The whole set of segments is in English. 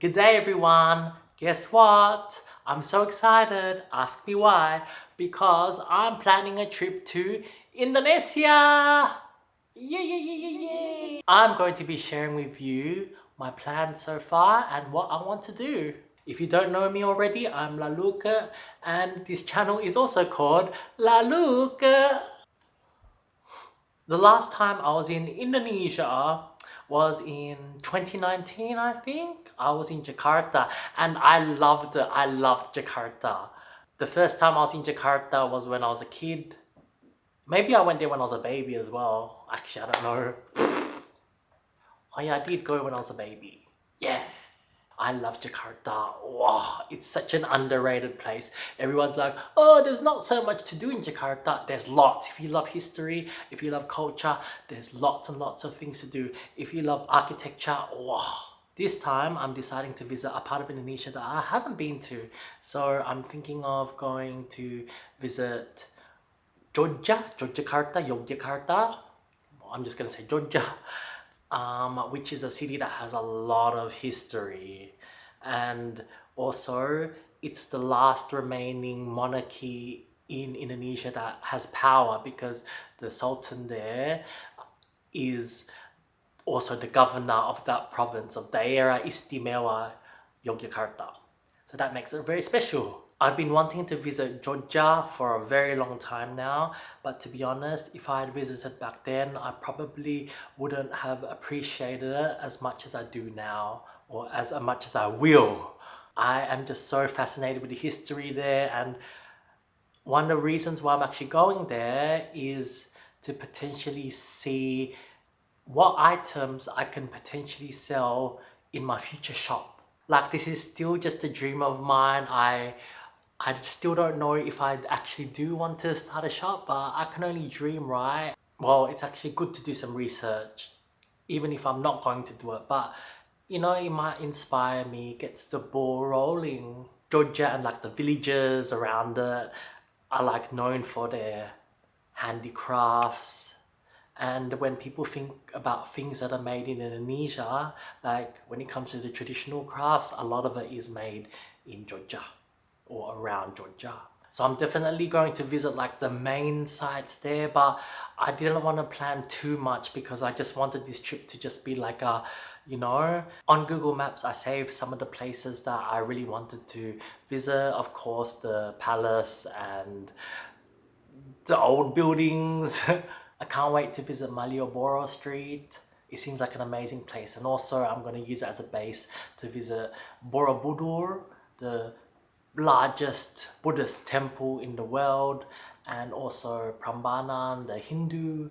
Good day, everyone. Guess what? I'm so excited. Ask me why. Because I'm planning a trip to Indonesia. Yeah. I'm going to be sharing with you my plans so far and what I want to do. If you don't know me already, I'm Laluka, and this channel is also called Laluka. The last time I was in Indonesia was in 2019, I think. I was in Jakarta and I loved it. I loved Jakarta. The first time I was in Jakarta was when I was a kid. Maybe I went there when I was a baby as well. Actually, I don't know. Oh yeah, I did go when I was a baby. Yeah. I love Jakarta. Wow, it's such an underrated place. Everyone's like, oh, there's not so much to do in Jakarta. There's lots. If you love history, if you love culture, there's lots and lots of things to do. If you love architecture, wow. This time, I'm deciding to visit a part of Indonesia that I haven't been to. So I'm thinking of going to visit Yogyakarta. I'm just gonna say Jogja, which is a city that has a lot of history, and also it's the last remaining monarchy in Indonesia that has power because the Sultan there is also the governor of that province of Daerah Istimewa Yogyakarta. So that makes it very special. I've been wanting to visit Jogja for a very long time now, but to be honest, if I had visited back then, I probably wouldn't have appreciated it as much as I do now, or as much as I will. I am just so fascinated with the history there, and one of the reasons why I'm actually going there is to potentially see what items I can potentially sell in my future shop. Like, this is still just a dream of mine. I still don't know if I actually do want to start a shop, but I can only dream, right? Well, it's actually good to do some research, even if I'm not going to do it. But you know, it might inspire me, gets the ball rolling. Georgia and like the villages around it are like known for their handicrafts. And when people think about things that are made in Indonesia, like when it comes to the traditional crafts, a lot of it is made in Jogja or around Jogja. So I'm definitely going to visit like the main sites there, but I didn't want to plan too much because I just wanted this trip to just be like a, you know, on Google Maps, I saved some of the places that I really wanted to visit. Of course, the palace and the old buildings. I can't wait to visit Malioboro Street. It seems like an amazing place. And also I'm going to use it as a base to visit Borobudur, the largest Buddhist temple in the world, and also Prambanan, the Hindu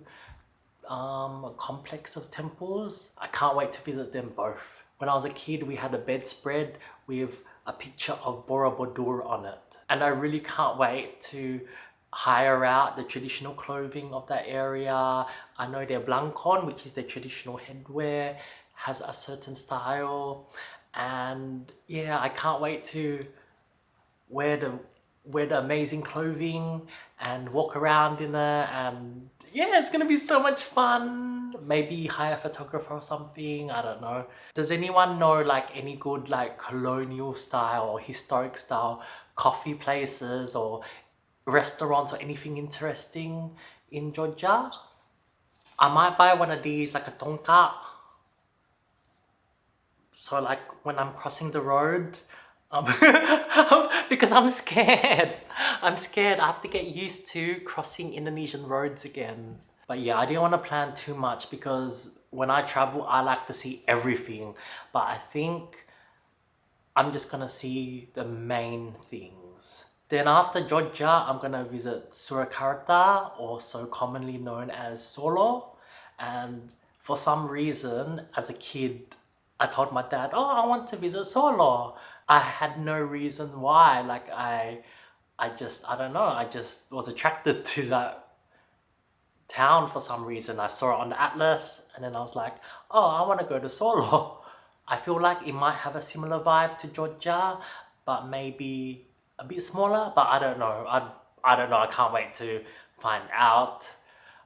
complex of temples. I can't wait to visit them both. When I was a kid, we had a bedspread with a picture of Borobudur on it. And I really can't wait to hire out the traditional clothing of that area. I know their Blancon, which is their traditional headwear, has a certain style. And yeah, I can't wait to wear the amazing clothing and walk around in it, and yeah, it's gonna be so much fun. Maybe hire a photographer or something, I don't know. Does anyone know like any good like colonial style or historic style coffee places or restaurants or anything interesting in Georgia? I might buy one of these, like a tonka. So like when I'm crossing the road, um, because I'm scared. I'm scared. I have to get used to crossing Indonesian roads again. But yeah, I didn't want to plan too much because when I travel, I like to see everything. But I think I'm just gonna see the main things. Then after Jogja, I'm gonna visit Surakarta, also commonly known as Solo. And for some reason, as a kid, I told my dad, oh, I want to visit Solo. I had no reason why. Like I don't know, I just was attracted to that town for some reason. I saw it on the atlas and then I was like, oh, I want to go to Solo. I feel like it might have a similar vibe to Jogja, but maybe a bit smaller, but I don't know. I don't know. I can't wait to find out.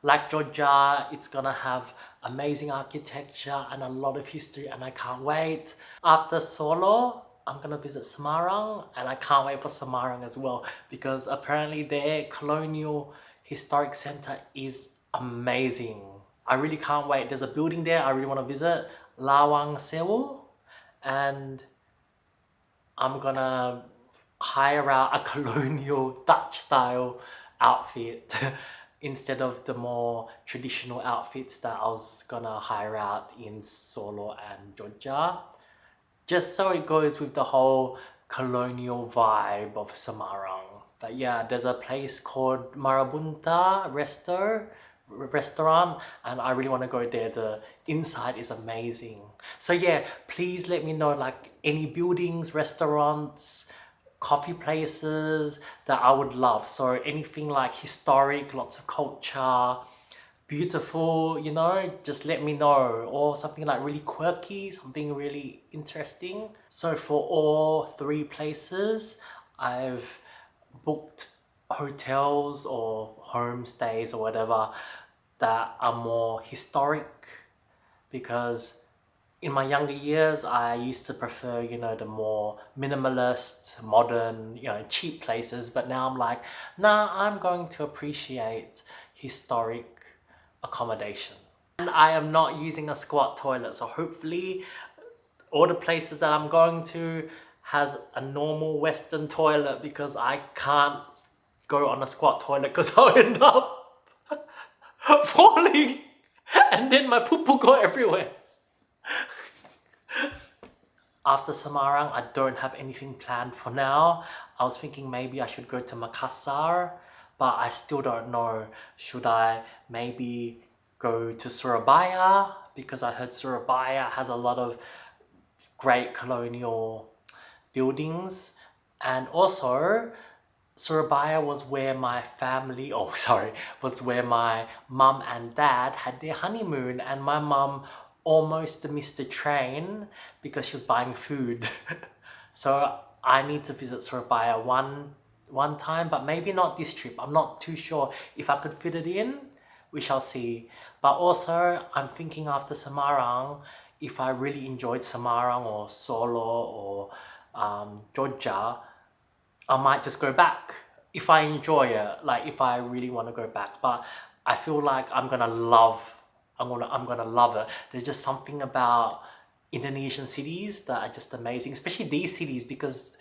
Like Jogja, it's gonna have amazing architecture and a lot of history, and I can't wait. After Solo, I'm gonna visit Semarang, and I can't wait for Semarang as well because apparently their colonial historic center is amazing. I really can't wait. There's a building there I really want to visit, Lawang Sewu, and I'm gonna hire out a colonial Dutch style outfit instead of the more traditional outfits that I was gonna hire out in Solo and Jogja. Just so it goes with the whole colonial vibe of Semarang. But yeah, there's a place called Marabunta restaurant, and I really want to go there. The inside is amazing. So yeah, please let me know like any buildings, restaurants, coffee places that I would love. So anything like historic, lots of culture, beautiful, you know, just let me know. Or something like really quirky, something really interesting. So for all three places, I've booked hotels or homestays or whatever that are more historic, because in my younger years I used to prefer, you know, the more minimalist, modern, you know, cheap places, but now I'm like, nah, I'm going to appreciate historic accommodation. And I am not using a squat toilet, so hopefully all the places that I'm going to has a normal Western toilet, because I can't go on a squat toilet because I'll end up falling and then my poo poo go everywhere. After Semarang, I don't have anything planned for now. I was thinking maybe I should go to Makassar, but I still don't know. Should I maybe go to Surabaya? Because I heard Surabaya has a lot of great colonial buildings. And also, Surabaya was where my family, oh sorry, was where my mum and dad had their honeymoon, and my mum almost missed the train because she was buying food. So I need to visit Surabaya one time, but maybe not this trip. I'm not too sure if I could fit it in. We shall see. But also, I'm thinking after Semarang, if I really enjoyed Semarang or Solo or Jogja, I might just go back if I enjoy it, like if I really want to go back. But I feel like I'm gonna love it. There's just something about Indonesian cities that are just amazing, especially these cities, because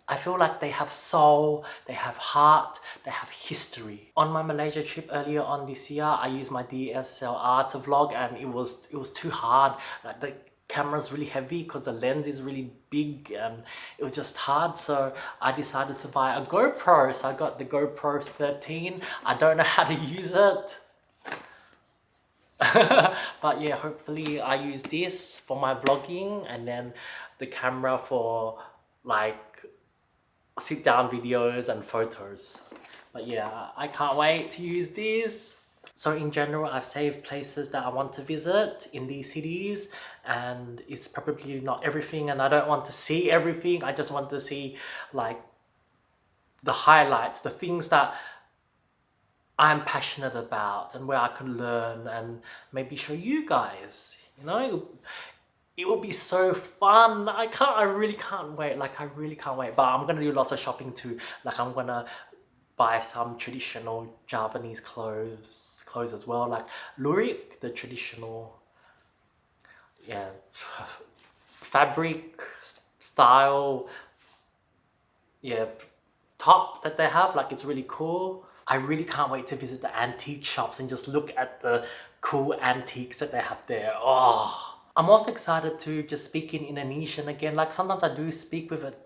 I feel like they have soul, they have heart, they have history. On my Malaysia trip earlier on this year, I used my DSLR to vlog, and it was too hard. Like the camera's really heavy because the lens is really big, and it was just hard. So I decided to buy a GoPro. So I got the GoPro 13. I don't know how to use it. But yeah, hopefully I use this for my vlogging, and then the camera for like sit down videos and photos. But yeah, I can't wait to use this. So in general, I've saved places that I want to visit in these cities, and it's probably not everything, and I don't want to see everything. I just want to see like the highlights, the things that I'm passionate about and where I can learn and maybe show you guys, you know. It will be so fun. I really can't wait. Like I really can't wait. But I'm gonna do lots of shopping too. Like I'm gonna buy some traditional Javanese clothes as well. Like lurik, the traditional, yeah, fabric style, yeah, top that they have. Like it's really cool. I really can't wait to visit the antique shops and just look at the cool antiques that they have there. Oh. I'm also excited to just speak in Indonesian again. Like sometimes I do speak with it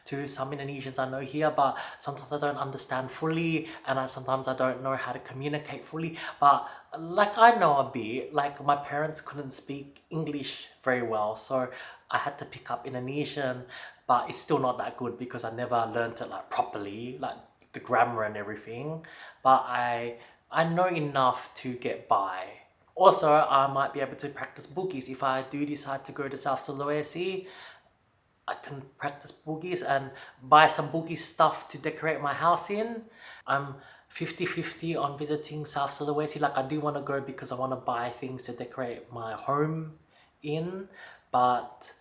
to some Indonesians I know here, but sometimes I don't understand fully, and sometimes I don't know how to communicate fully. But like I know a bit, like my parents couldn't speak English very well, so I had to pick up Indonesian, but it's still not that good because I never learned it like properly, like the grammar and everything. But I know enough to get by. Also, I might be able to practice boogies if I do decide to go to South Sulawesi. I can practice boogies and buy some boogie stuff to decorate my house in. I'm 50-50 on visiting South Sulawesi. Like I do want to go because I want to buy things to decorate my home in, but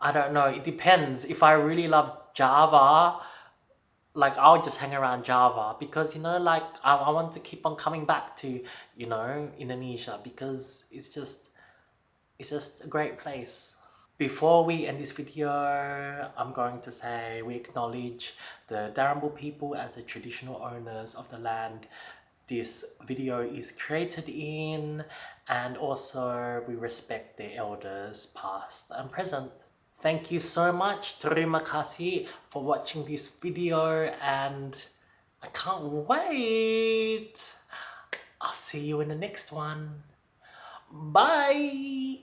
I don't know, it depends. If I really love Java, like I'll just hang around Java because like I want to keep on coming back to Indonesia because it's just a great place. Before we end this video, I'm going to say we acknowledge the Darambu people as the traditional owners of the land this video is created in, and also we respect their elders past and present. Thank you so much, terima kasih for watching this video, and I can't wait. I'll see you in the next one. Bye.